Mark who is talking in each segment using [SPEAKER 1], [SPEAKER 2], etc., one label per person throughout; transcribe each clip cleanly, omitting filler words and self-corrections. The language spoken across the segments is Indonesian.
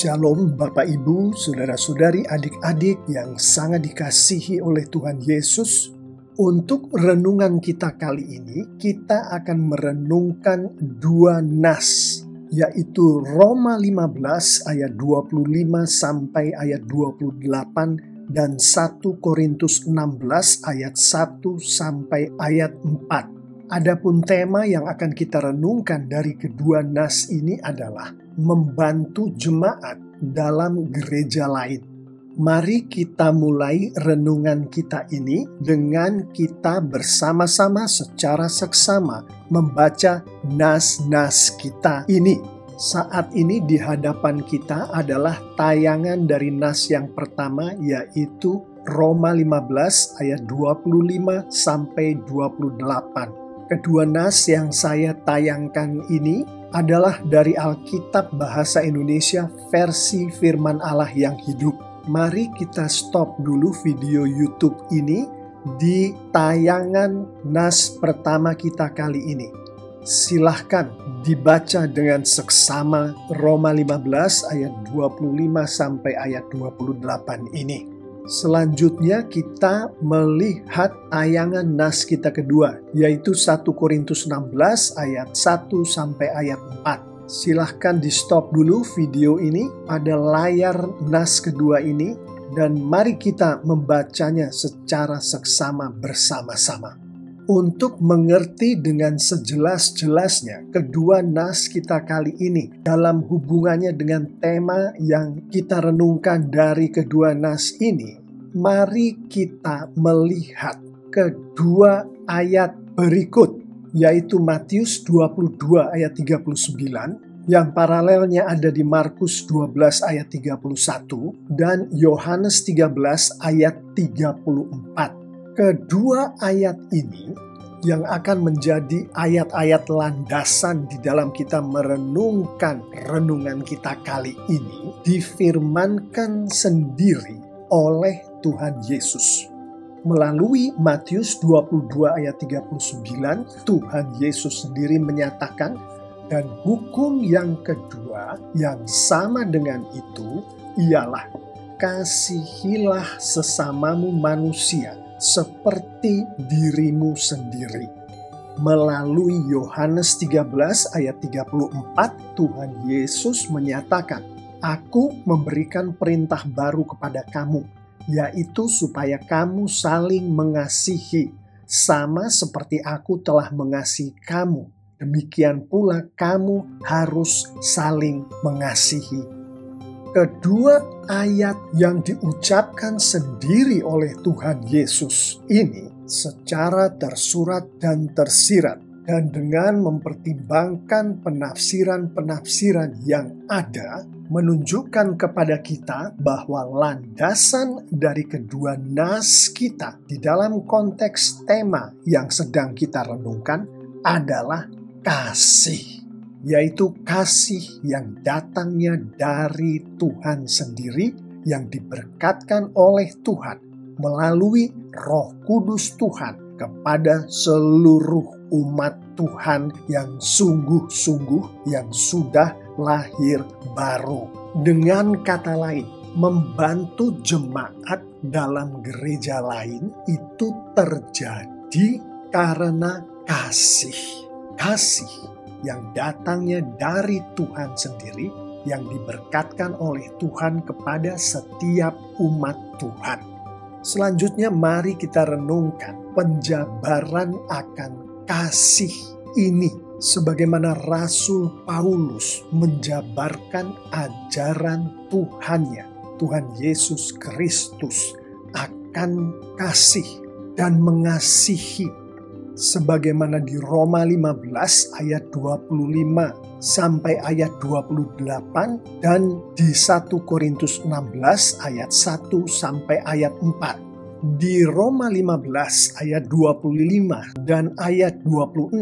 [SPEAKER 1] Shalom Bapak Ibu, Saudara-saudari, adik-adik yang sangat dikasihi oleh Tuhan Yesus. Untuk renungan kita kali ini, kita akan merenungkan dua nas, yaitu Roma 15 ayat 25 sampai ayat 28 dan 1 Korintus 16 ayat 1 sampai ayat 4. Adapun tema yang akan kita renungkan dari kedua nas ini adalah membantu jemaat dalam gereja lain. Mari kita mulai renungan kita ini dengan kita bersama-sama secara seksama membaca nas-nas kita ini. Saat ini di hadapan kita adalah tayangan dari nas yang pertama, yaitu Roma 15 ayat 25 sampai 28. Kedua nas yang saya tayangkan ini adalah dari Alkitab Bahasa Indonesia versi Firman Allah yang hidup. Mari kita stop dulu video YouTube ini di tayangan nas pertama kita kali ini. Silahkan dibaca dengan seksama Roma 15 ayat 25 sampai ayat 28 ini. Selanjutnya kita melihat tayangan nas kita kedua, yaitu 1 Korintus 16 ayat 1 sampai ayat 4. Silahkan di stop dulu video ini pada layar nas kedua ini, dan mari kita membacanya secara seksama bersama-sama. Untuk mengerti dengan sejelas-jelasnya kedua nas kita kali ini dalam hubungannya dengan tema yang kita renungkan dari kedua nas ini, mari kita melihat kedua ayat berikut, yaitu Matius 22 ayat 39, yang paralelnya ada di Markus 12 ayat 31, dan Yohanes 13 ayat 34. Kedua ayat ini yang akan menjadi ayat-ayat landasan di dalam kita merenungkan renungan kita kali ini difirmankan sendiri oleh Tuhan Yesus. Melalui Matius 22 ayat 39, Tuhan Yesus sendiri menyatakan, dan hukum yang kedua yang sama dengan itu ialah kasihilah sesamamu manusia seperti dirimu sendiri. Melalui Yohanes 13 ayat 34, Tuhan Yesus menyatakan, Aku memberikan perintah baru kepada kamu, yaitu supaya kamu saling mengasihi, sama seperti aku telah mengasihi kamu. Demikian pula kamu harus saling mengasihi. Kedua ayat yang diucapkan sendiri oleh Tuhan Yesus ini secara tersurat dan tersirat, dan dengan mempertimbangkan penafsiran-penafsiran yang ada, menunjukkan kepada kita bahwa landasan dari kedua nas kita di dalam konteks tema yang sedang kita renungkan adalah kasih. Yaitu kasih yang datangnya dari Tuhan sendiri, yang diberkatkan oleh Tuhan melalui Roh Kudus Tuhan kepada seluruh umat Tuhan yang sungguh-sungguh yang sudah lahir baru. Dengan kata lain, membantu jemaat dalam gereja lain itu terjadi karena kasih. Kasih yang datangnya dari Tuhan sendiri, yang diberkatkan oleh Tuhan kepada setiap umat Tuhan. Selanjutnya mari kita renungkan penjabaran akan kasih ini, sebagaimana Rasul Paulus menjabarkan ajaran Tuhannya, Tuhan Yesus Kristus, akan kasih dan mengasihi. Sebagaimana di Roma 15 ayat 25 sampai ayat 28, dan di 1 Korintus 16 ayat 1 sampai ayat 4. Di Roma 15 ayat 25 dan ayat 26,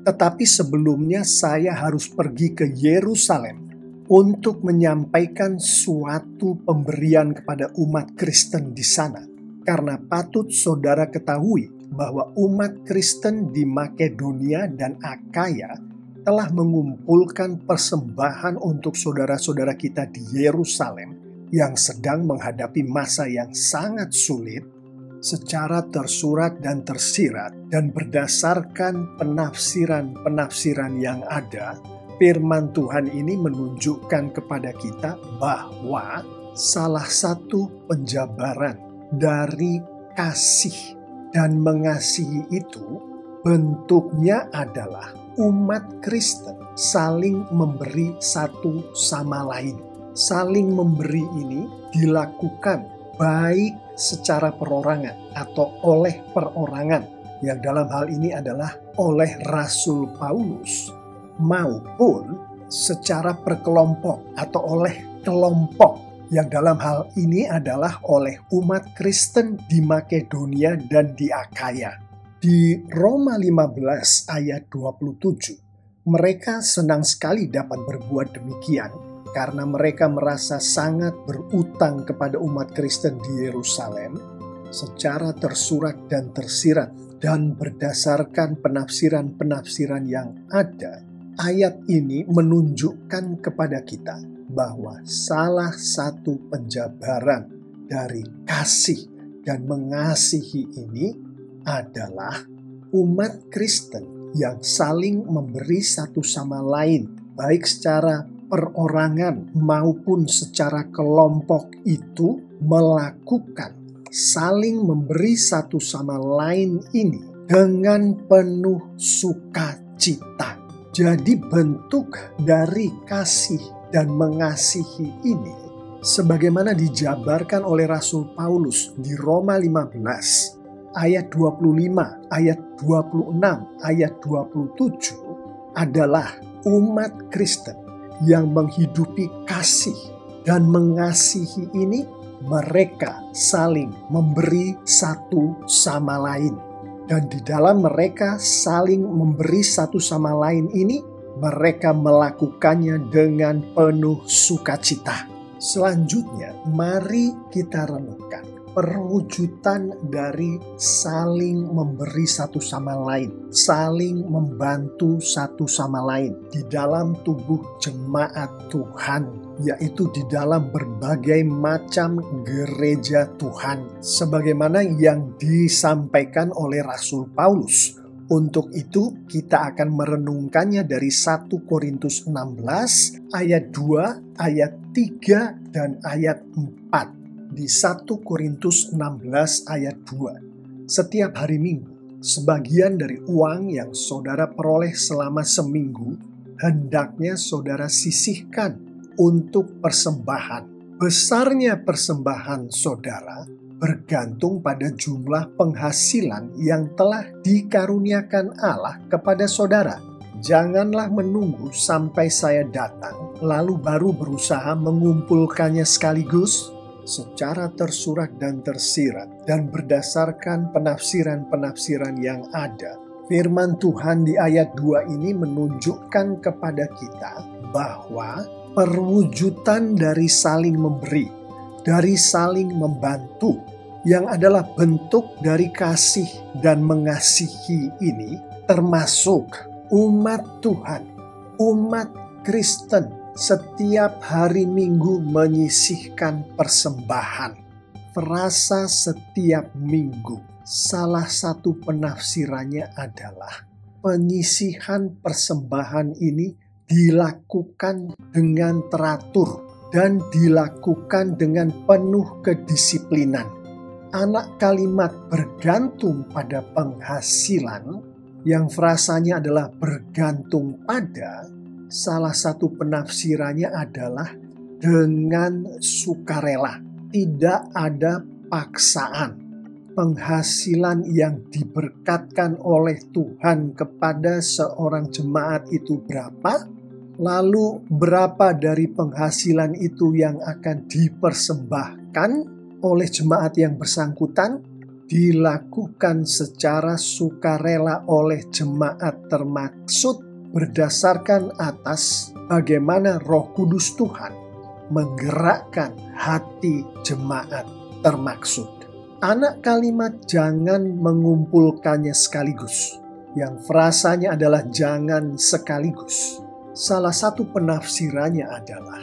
[SPEAKER 1] tetapi sebelumnya saya harus pergi ke Yerusalem untuk menyampaikan suatu pemberian kepada umat Kristen di sana. Karena patut saudara ketahui bahwa umat Kristen di Makedonia dan Akaya telah mengumpulkan persembahan untuk saudara-saudara kita di Yerusalem yang sedang menghadapi masa yang sangat sulit, secara tersurat dan tersirat dan berdasarkan penafsiran-penafsiran yang ada, firman Tuhan ini menunjukkan kepada kita bahwa salah satu penjabaran dari kasih dan mengasihi itu bentuknya adalah umat Kristen saling memberi satu sama lain. Saling memberi ini dilakukan baik secara perorangan atau oleh perorangan, yang dalam hal ini adalah oleh Rasul Paulus, maupun secara perkelompok atau oleh kelompok, yang dalam hal ini adalah oleh umat Kristen di Makedonia dan di Akhaya. Di Roma 15 ayat 27, mereka senang sekali dapat berbuat demikian karena mereka merasa sangat berutang kepada umat Kristen di Yerusalem secara tersurat dan tersirat, dan berdasarkan penafsiran-penafsiran yang ada. Ayat ini menunjukkan kepada kita bahwa salah satu penjabaran dari kasih dan mengasihi ini adalah umat Kristen yang saling memberi satu sama lain, baik secara perorangan maupun secara kelompok, itu melakukan saling memberi satu sama lain ini dengan penuh sukacita. Jadi bentuk dari kasih dan mengasihi ini sebagaimana dijabarkan oleh Rasul Paulus di Roma 15 ayat 25, ayat 26, ayat 27 adalah umat Kristen yang menghidupi kasih dan mengasihi ini. Mereka saling memberi satu sama lain, dan di dalam mereka saling memberi satu sama lain ini, mereka melakukannya dengan penuh sukacita. Selanjutnya, mari kita renungkan perwujudan dari saling memberi satu sama lain, saling membantu satu sama lain di dalam tubuh jemaat Tuhan, yaitu di dalam berbagai macam gereja Tuhan, sebagaimana yang disampaikan oleh Rasul Paulus. Untuk itu kita akan merenungkannya dari 1 Korintus 16 ayat 2, ayat 3, dan ayat 4. Di 1 Korintus 16 ayat 2, setiap hari Minggu, sebagian dari uang yang saudara peroleh selama seminggu, hendaknya saudara sisihkan untuk persembahan. Besarnya persembahan saudara bergantung pada jumlah penghasilan yang telah dikaruniakan Allah kepada saudara. Janganlah menunggu sampai saya datang, lalu baru berusaha mengumpulkannya sekaligus. Secara tersurat dan tersirat dan berdasarkan penafsiran-penafsiran yang ada, firman Tuhan di ayat 2 ini menunjukkan kepada kita bahwa perwujudan dari saling memberi, dari saling membantu, yang adalah bentuk dari kasih dan mengasihi ini, termasuk umat Tuhan, umat Kristen, setiap hari Minggu menyisihkan persembahan. Frasa setiap minggu, salah satu penafsirannya adalah penyisihan persembahan ini dilakukan dengan teratur dan dilakukan dengan penuh kedisiplinan. Anak kalimat bergantung pada penghasilan, yang frasanya adalah bergantung pada, salah satu penafsirannya adalah dengan sukarela, tidak ada paksaan. Penghasilan yang diberkatkan oleh Tuhan kepada seorang jemaat itu berapa? Lalu berapa dari penghasilan itu yang akan dipersembahkan oleh jemaat yang bersangkutan? Dilakukan secara sukarela oleh jemaat termaksud berdasarkan atas bagaimana Roh Kudus Tuhan menggerakkan hati jemaat termaksud. Anak kalimat jangan mengumpulkannya sekaligus. yang frasanya adalah jangan sekaligus. Salah satu penafsirannya adalah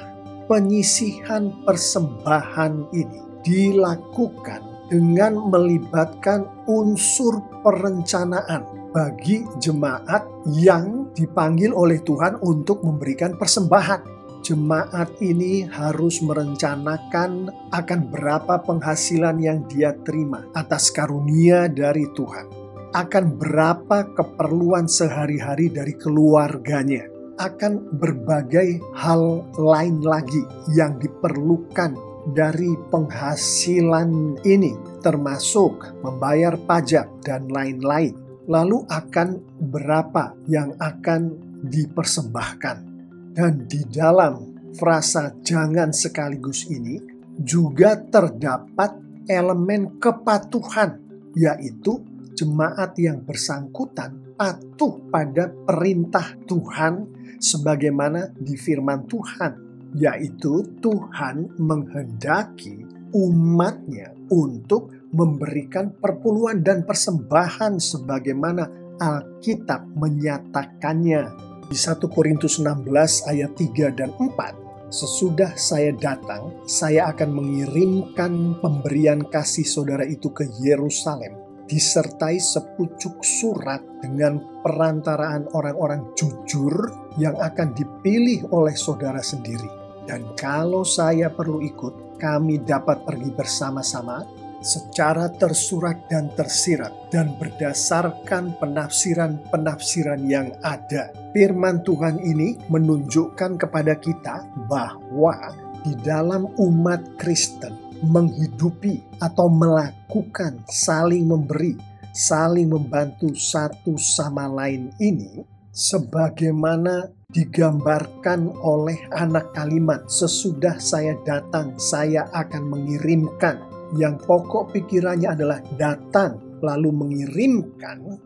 [SPEAKER 1] penyisihan persembahan ini dilakukan dengan melibatkan unsur perencanaan bagi jemaat yang dipanggil oleh Tuhan untuk memberikan persembahan. Jemaat ini harus merencanakan akan berapa penghasilan yang dia terima atas karunia dari Tuhan, akan berapa keperluan sehari-hari dari keluarganya, akan berbagai hal lain lagi yang diperlukan dari penghasilan ini, termasuk membayar pajak dan lain-lain. Lalu akan berapa yang akan dipersembahkan. Dan di dalam frasa jangan sekaligus ini juga terdapat elemen kepatuhan, yaitu jemaat yang bersangkutan patuh pada perintah Tuhan sebagaimana di firman Tuhan, yaitu Tuhan menghendaki umatnya untuk memberikan perpuluhan dan persembahan sebagaimana Alkitab menyatakannya. Di 1 Korintus 16 ayat 3 dan 4, sesudah saya datang, saya akan mengirimkan pemberian kasih saudara itu ke Yerusalem, disertai sepucuk surat dengan perantaraan orang-orang jujur yang akan dipilih oleh saudara sendiri. Dan kalau saya perlu ikut, kami dapat pergi bersama-sama secara tersurat dan tersirat dan berdasarkan penafsiran-penafsiran yang ada. Firman Tuhan ini menunjukkan kepada kita bahwa di dalam umat Kristen menghidupi atau melakukan saling memberi, saling membantu satu sama lain ini sebagaimana digambarkan oleh anak kalimat, sesudah saya datang, saya akan mengirimkan. Yang pokok pikirannya adalah datang lalu mengirimkan.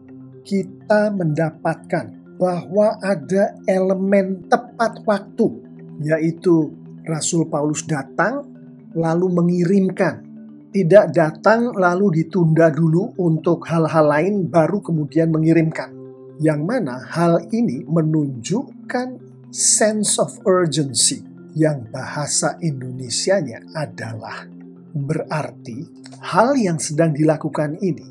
[SPEAKER 1] Kita mendapatkan bahwa ada elemen tepat waktu, yaitu Rasul Paulus datang lalu mengirimkan. Tidak datang lalu ditunda dulu untuk hal-hal lain baru kemudian mengirimkan. Yang mana hal ini menunjukkan sense of urgency yang bahasa Indonesianya adalah berarti hal yang sedang dilakukan ini,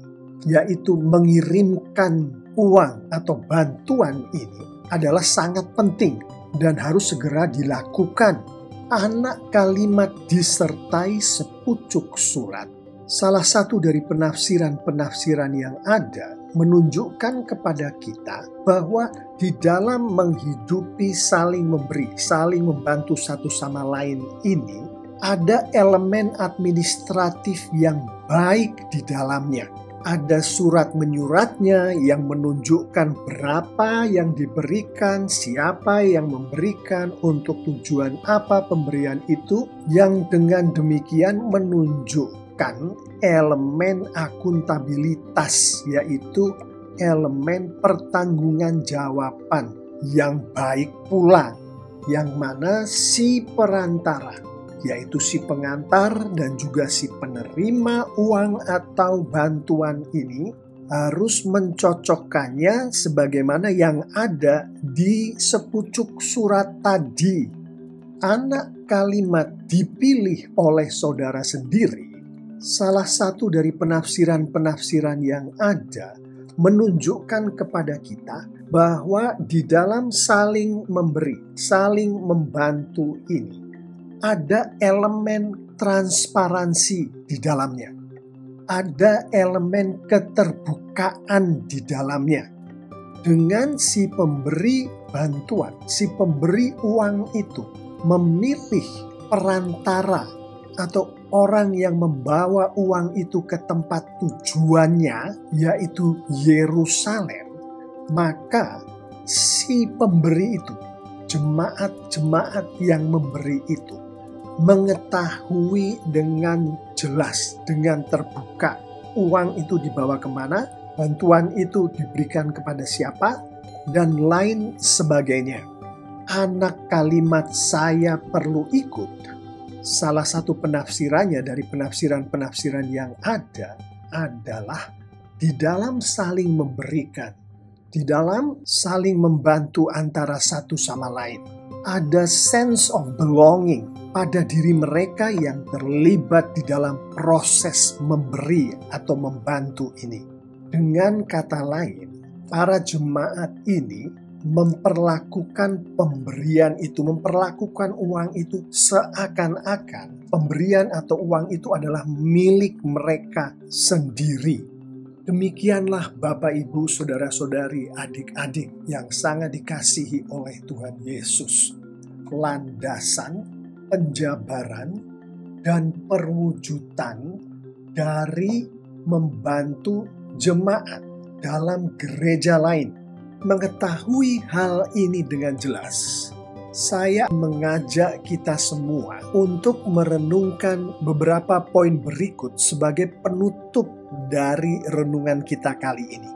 [SPEAKER 1] yaitu mengirimkan uang atau bantuan ini adalah sangat penting dan harus segera dilakukan. Anak kalimat disertai sepucuk surat. Salah satu dari penafsiran-penafsiran yang ada menunjukkan kepada kita bahwa di dalam menghidupi saling memberi, saling membantu satu sama lain ini, ada elemen administratif yang baik di dalamnya. Ada surat menyuratnya yang menunjukkan berapa yang diberikan, siapa yang memberikan, untuk tujuan apa pemberian itu, yang dengan demikian menunjukkan elemen akuntabilitas, yaitu elemen pertanggungjawaban yang baik pula, yang mana si perantara, yaitu si pengantar dan juga si penerima uang atau bantuan ini harus mencocokkannya sebagaimana yang ada di sepucuk surat tadi. Anak kalimat dipilih oleh saudara sendiri. Salah satu dari penafsiran-penafsiran yang ada menunjukkan kepada kita bahwa di dalam saling memberi, saling membantu ini ada elemen transparansi di dalamnya. Ada elemen keterbukaan di dalamnya. Dengan si pemberi bantuan, si pemberi uang itu memilih perantara atau orang yang membawa uang itu ke tempat tujuannya, yaitu Yerusalem, maka si pemberi itu, jemaat-jemaat yang memberi itu, mengetahui dengan jelas, dengan terbuka, uang itu dibawa kemana, bantuan itu diberikan kepada siapa, dan lain sebagainya. Anak kalimat saya perlu ikut, salah satu penafsirannya dari penafsiran-penafsiran yang ada adalah di dalam saling memberikan, di dalam saling membantu antara satu sama lain. Ada sense of belonging pada diri mereka yang terlibat di dalam proses memberi atau membantu ini. Dengan kata lain, para jemaat ini memperlakukan pemberian itu, memperlakukan uang itu seakan-akan pemberian atau uang itu adalah milik mereka sendiri. Demikianlah Bapak, Ibu, Saudara-saudari, adik-adik yang sangat dikasihi oleh Tuhan Yesus. Landasan, penjabaran, dan perwujudan dari membantu jemaat dalam gereja lain. Mengetahui hal ini dengan jelas, saya mengajak kita semua untuk merenungkan beberapa poin berikut sebagai penutup dari renungan kita kali ini.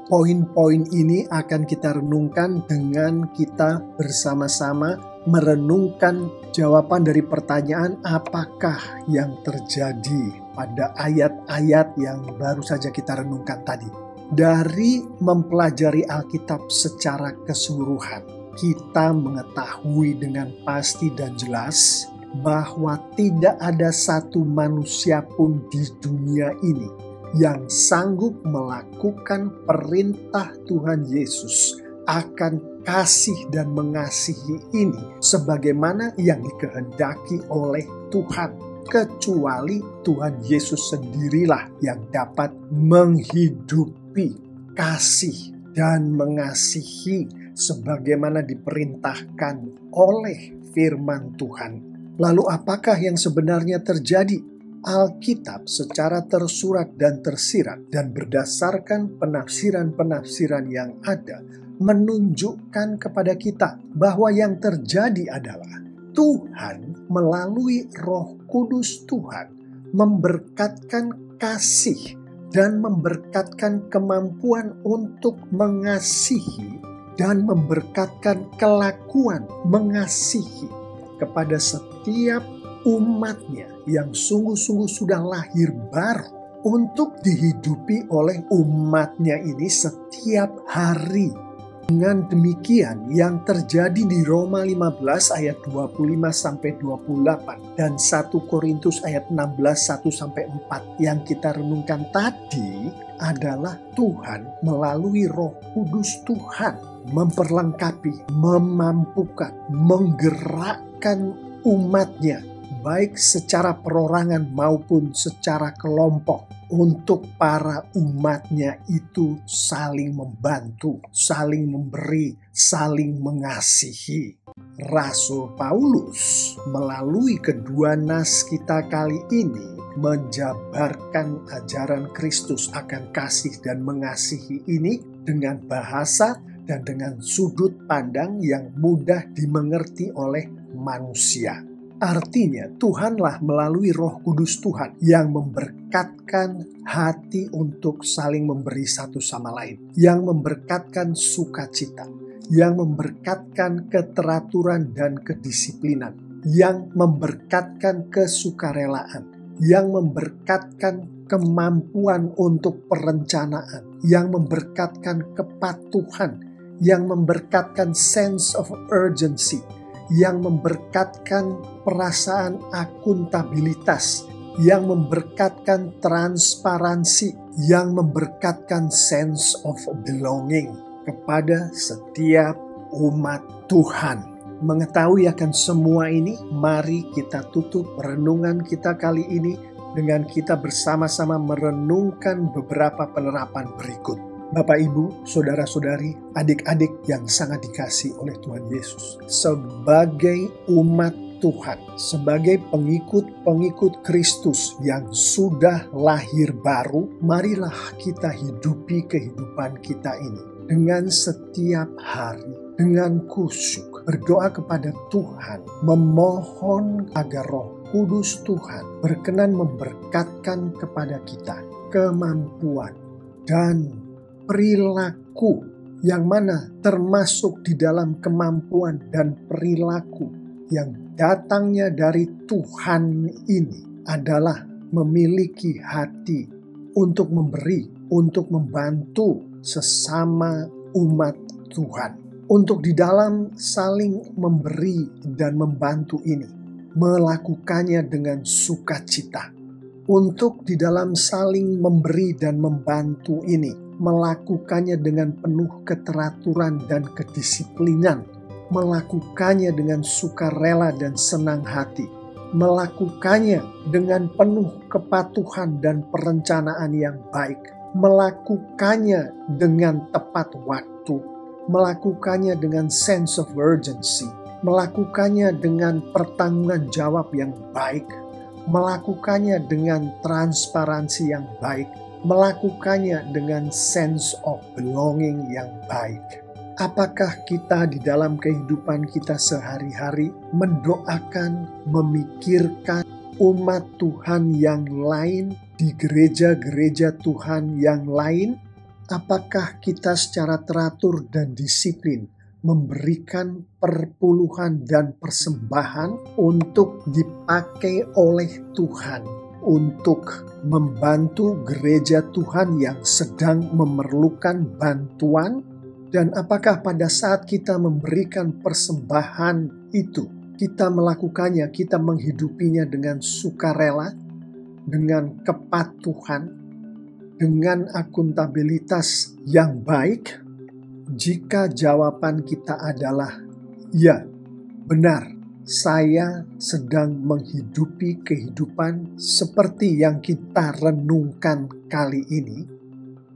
[SPEAKER 1] Poin-poin ini akan kita renungkan dengan kita bersama-sama merenungkan jawaban dari pertanyaan apakah yang terjadi pada ayat-ayat yang baru saja kita renungkan tadi. Dari mempelajari Alkitab secara keseluruhan, kita mengetahui dengan pasti dan jelas bahwa tidak ada satu manusia pun di dunia ini yang sanggup melakukan perintah Tuhan Yesus akan kasih dan mengasihi ini sebagaimana yang dikehendaki oleh Tuhan. Kecuali Tuhan Yesus sendirilah yang dapat menghidupi, kasih, dan mengasihi sebagaimana diperintahkan oleh firman Tuhan. Lalu apakah yang sebenarnya terjadi? Alkitab secara tersurat dan tersirat dan berdasarkan penafsiran-penafsiran yang ada menunjukkan kepada kita bahwa yang terjadi adalah Tuhan melalui Roh Kudus Tuhan memberkatkan kasih dan memberkatkan kemampuan untuk mengasihi dan memberkatkan kelakuan mengasihi kepada setiap umatnya yang sungguh-sungguh sudah lahir baru untuk dihidupi oleh umatnya ini setiap hari. Dengan demikian yang terjadi di Roma 15 ayat 25-28 dan 1 Korintus ayat 16 1-4 yang kita renungkan tadi adalah Tuhan melalui Roh Kudus Tuhan memperlengkapi, memampukan, menggerakkan umatnya baik secara perorangan maupun secara kelompok untuk para umatnya itu saling membantu, saling memberi, saling mengasihi. Rasul Paulus melalui kedua nas kita kali ini menjabarkan ajaran Kristus akan kasih dan mengasihi ini dengan bahasa dan dengan sudut pandang yang mudah dimengerti oleh manusia. Artinya Tuhanlah melalui Roh Kudus Tuhan yang memberkatkan hati untuk saling memberi satu sama lain, yang memberkatkan sukacita, yang memberkatkan keteraturan dan kedisiplinan, yang memberkatkan kesukarelaan, yang memberkatkan kemampuan untuk perencanaan, yang memberkatkan kepatuhan, yang memberkatkan sense of urgency, yang memberkatkan perasaan akuntabilitas, yang memberkatkan transparansi, yang memberkatkan sense of belonging kepada setiap umat Tuhan. Mengetahui akan semua ini, mari kita tutup renungan kita kali ini dengan kita bersama-sama merenungkan beberapa penerapan berikut. Bapak, Ibu, Saudara-saudari, adik-adik yang sangat dikasihi oleh Tuhan Yesus. Sebagai umat Tuhan, sebagai pengikut-pengikut Kristus yang sudah lahir baru, marilah kita hidupi kehidupan kita ini dengan setiap hari, dengan khusyuk, berdoa kepada Tuhan, memohon agar Roh Kudus Tuhan berkenan memberkatkan kepada kita kemampuan dan perilaku yang mana termasuk di dalam kemampuan dan perilaku yang datangnya dari Tuhan ini adalah memiliki hati untuk memberi, untuk membantu sesama umat Tuhan. Untuk di dalam saling memberi dan membantu ini, melakukannya dengan sukacita. Untuk di dalam saling memberi dan membantu ini, melakukannya dengan penuh keteraturan dan kedisiplinan, melakukannya dengan sukarela dan senang hati, melakukannya dengan penuh kepatuhan dan perencanaan yang baik, melakukannya dengan tepat waktu, melakukannya dengan sense of urgency, melakukannya dengan pertanggungan jawab yang baik, melakukannya dengan transparansi yang baik, melakukannya dengan sense of belonging yang baik. Apakah kita di dalam kehidupan kita sehari-hari mendoakan, memikirkan umat Tuhan yang lain di gereja-gereja Tuhan yang lain? Apakah kita secara teratur dan disiplin memberikan perpuluhan dan persembahan untuk dipakai oleh Tuhan untuk membantu gereja Tuhan yang sedang memerlukan bantuan? Dan apakah pada saat kita memberikan persembahan itu, kita melakukannya, kita menghidupinya dengan sukarela, dengan kepatuhan, dengan akuntabilitas yang baik? Jika jawaban kita adalah ya, benar, saya sedang menghidupi kehidupan seperti yang kita renungkan kali ini,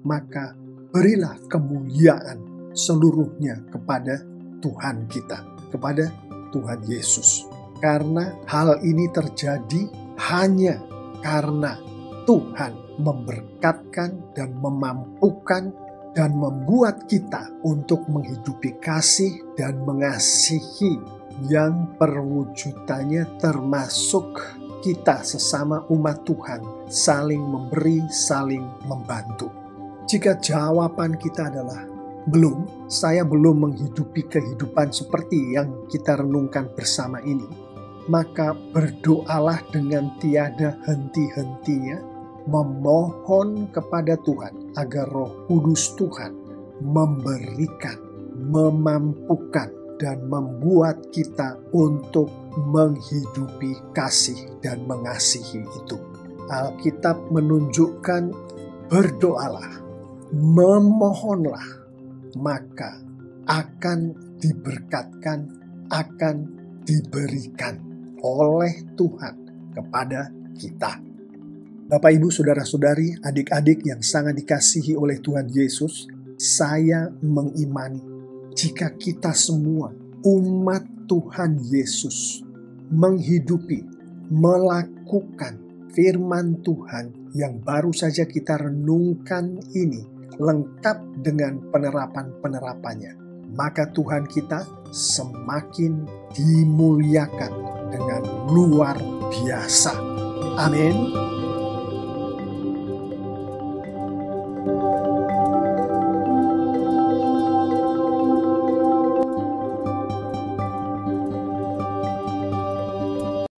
[SPEAKER 1] maka berilah kemuliaan seluruhnya kepada Tuhan kita, kepada Tuhan Yesus. Karena hal ini terjadi hanya karena Tuhan memberkatkan dan memampukan dan membuat kita untuk menghidupi kasih dan mengasihi yang perwujudannya termasuk kita sesama umat Tuhan saling memberi, saling membantu. Jika jawaban kita adalah belum, saya belum menghidupi kehidupan seperti yang kita renungkan bersama ini, maka berdoalah dengan tiada henti-hentinya, memohon kepada Tuhan agar Roh Kudus Tuhan memberikan, memampukan, dan membuat kita untuk menghidupi kasih dan mengasihi itu. Alkitab menunjukkan berdoalah, memohonlah, maka akan diberkatkan, akan diberikan oleh Tuhan kepada kita. Bapak, Ibu, Saudara-saudari, adik-adik yang sangat dikasihi oleh Tuhan Yesus, saya mengimani jika kita semua umat Tuhan Yesus menghidupi, melakukan firman Tuhan yang baru saja kita renungkan ini, lengkap dengan penerapan-penerapannya, maka Tuhan kita semakin dimuliakan dengan luar biasa. Amin.